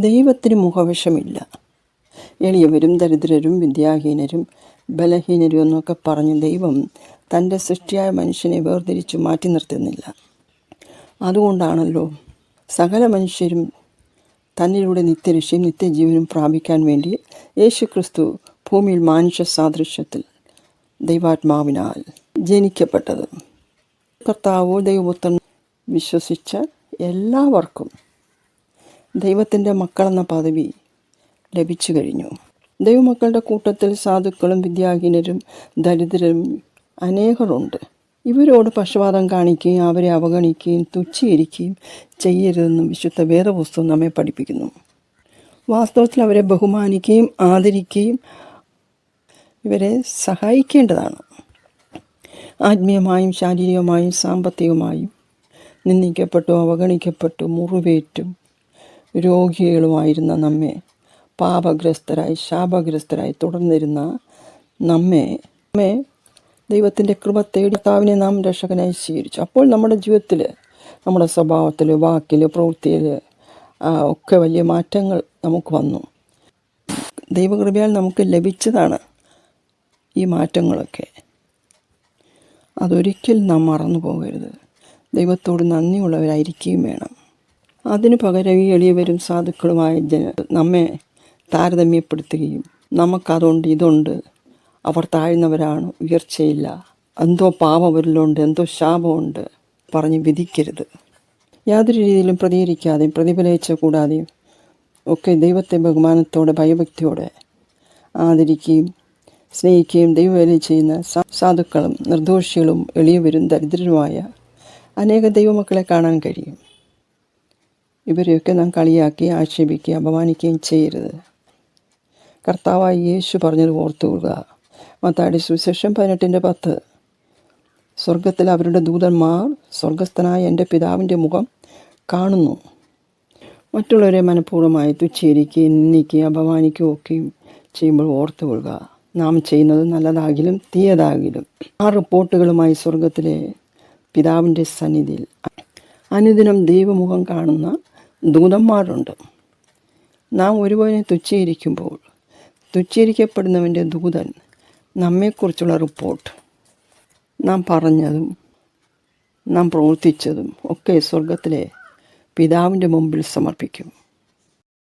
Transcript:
ദൈവത്തിന് മുഖവശമില്ല. എളിയവരും ദരിദ്രരും വിദ്യാഹീനരും ബലഹീനരും എന്നൊക്കെ പറഞ്ഞ് ദൈവം തൻ്റെ സൃഷ്ടിയായ മനുഷ്യനെ വേർതിരിച്ച് മാറ്റി നിർത്തുന്നില്ല. അതുകൊണ്ടാണല്ലോ സകല മനുഷ്യരും തന്നിലൂടെ നിത്യരക്ഷയും നിത്യജീവനും പ്രാപിക്കാൻ വേണ്ടി യേശുക്രിസ്തു ഭൂമിയിൽ മാനുഷ്യ സാദൃശ്യത്തിൽ ദൈവാത്മാവിനാൽ ജനിക്കപ്പെട്ടത്. കർത്താവോ ദൈവപുത്രൻ വിശ്വസിച്ച എല്ലാവർക്കും ദൈവത്തിൻ്റെ മക്കളെന്ന പദവി ലഭിച്ചു കഴിഞ്ഞു. ദൈവമക്കളുടെ കൂട്ടത്തിൽ സാധുക്കളും വിദ്യാഹീനരും ദരിദ്രരും അനേകരുണ്ട്. ഇവരോട് പക്ഷപാതം കാണിക്കുകയും അവരെ അവഗണിക്കുകയും തുച്ഛീകരിക്കുകയും ചെയ്യരുതെന്നും വിശുദ്ധ വേദപുസ്തകം നമ്മെ പഠിപ്പിക്കുന്നു. വാസ്തവത്തിൽ അവരെ ബഹുമാനിക്കുകയും ആദരിക്കുകയും ഇവരെ സഹായിക്കേണ്ടതാണ്. ആത്മീയമായും ശാരീരികമായും സാമ്പത്തികമായും നിന്ദിക്കപ്പെട്ടു അവഗണിക്കപ്പെട്ടു മുറിവേറ്റും രോഗികളുമായിരുന്ന നമ്മെ പാപഗ്രസ്തരായി ശാപഗ്രസ്തരായി തുടർന്നിരുന്ന നമ്മെ ദൈവത്തിൻ്റെ കൃപ തേടി കർത്താവിനെ നാം രക്ഷകനായി സ്വീകരിച്ചു. അപ്പോൾ നമ്മുടെ ജീവിതത്തിൽ നമ്മുടെ സ്വഭാവത്തിൽ വാക്കിൽ പ്രവൃത്തിയിൽ ഒക്കെ വലിയ മാറ്റങ്ങൾ നമുക്ക് വന്നു. ദൈവകൃപയാൽ നമുക്ക് ലഭിച്ചതാണ് ഈ മാറ്റങ്ങളൊക്കെ. അതൊരിക്കലും നാം മറന്നു പോകരുത്. ദൈവത്തോട് നന്ദിയുള്ളവരായിരിക്കുകയും വേണം. അതിനു പകരം ഈ എളിയവരും സാധുക്കളുമായ നമ്മെ താരതമ്യപ്പെടുത്തുകയും നമുക്കതുണ്ട് ഇതുണ്ട്, അവർ താഴ്ന്നവരാണ്, ഉയർച്ചയില്ല, എന്തോ പാപവരിലുണ്ട്, എന്തോ ശാപമുണ്ട് പറഞ്ഞ് വിധിക്കരുത്. യാതൊരു രീതിയിലും പ്രതികരിക്കാതെയും പ്രതിഫലേച്ഛ കൂടാതെയും ഒക്കെ ദൈവത്തെ ബഹുമാനത്തോടെ ഭയഭക്തിയോടെ ആദരിക്കുകയും സ്നേഹിക്കുകയും ദൈവവേല ചെയ്യുന്ന സാധുക്കളും നിർദോഷികളും എളിയവരും ദരിദ്രരുമായ അനേക ദൈവമക്കളെ കാണാൻ കഴിയും. ഇവരെയൊക്കെ നാം കളിയാക്കി ആക്ഷേപിക്കുകയും അപമാനിക്കുകയും ചെയ്യരുത്. കർത്താവായ യേശു പറഞ്ഞത് ഓർത്തുകൊള്ളുക. മത്തായിയുടെ സുവിശേഷം 18:10. സ്വർഗത്തിൽ അവരുടെ ദൂതന്മാർ സ്വർഗസ്ഥനായ എൻ്റെ പിതാവിൻ്റെ മുഖം കാണുന്നു. മറ്റുള്ളവരെ മനഃപൂർവ്വമായി തുച്ഛീകരിക്കുകയും നിന്ദിക്കുകയും അപമാനിക്കുകയൊക്കെയും ചെയ്യുമ്പോൾ ഓർത്തുകൊള്ളുക, നാം ചെയ്യുന്നത് നല്ലതാകിലും തീയതാകിലും ആ റിപ്പോർട്ടുകളുമായി സ്വർഗത്തിലെ പിതാവിൻ്റെ സന്നിധിയിൽ അനുദിനം ദൈവമുഖം കാണുന്ന ദൂതന്മാരുണ്ട്. നാം ഒരുവനെ തുച്ഛീകരിക്കുമ്പോൾ തുച്ഛീകരിക്കപ്പെടുന്നവൻ്റെ ദൂതൻ നമ്മെക്കുറിച്ചുള്ള റിപ്പോർട്ട്, നാം പറഞ്ഞതും നാം പ്രവർത്തിച്ചതും ഒക്കെ സ്വർഗത്തിലെ പിതാവിൻ്റെ മുമ്പിൽ സമർപ്പിക്കും.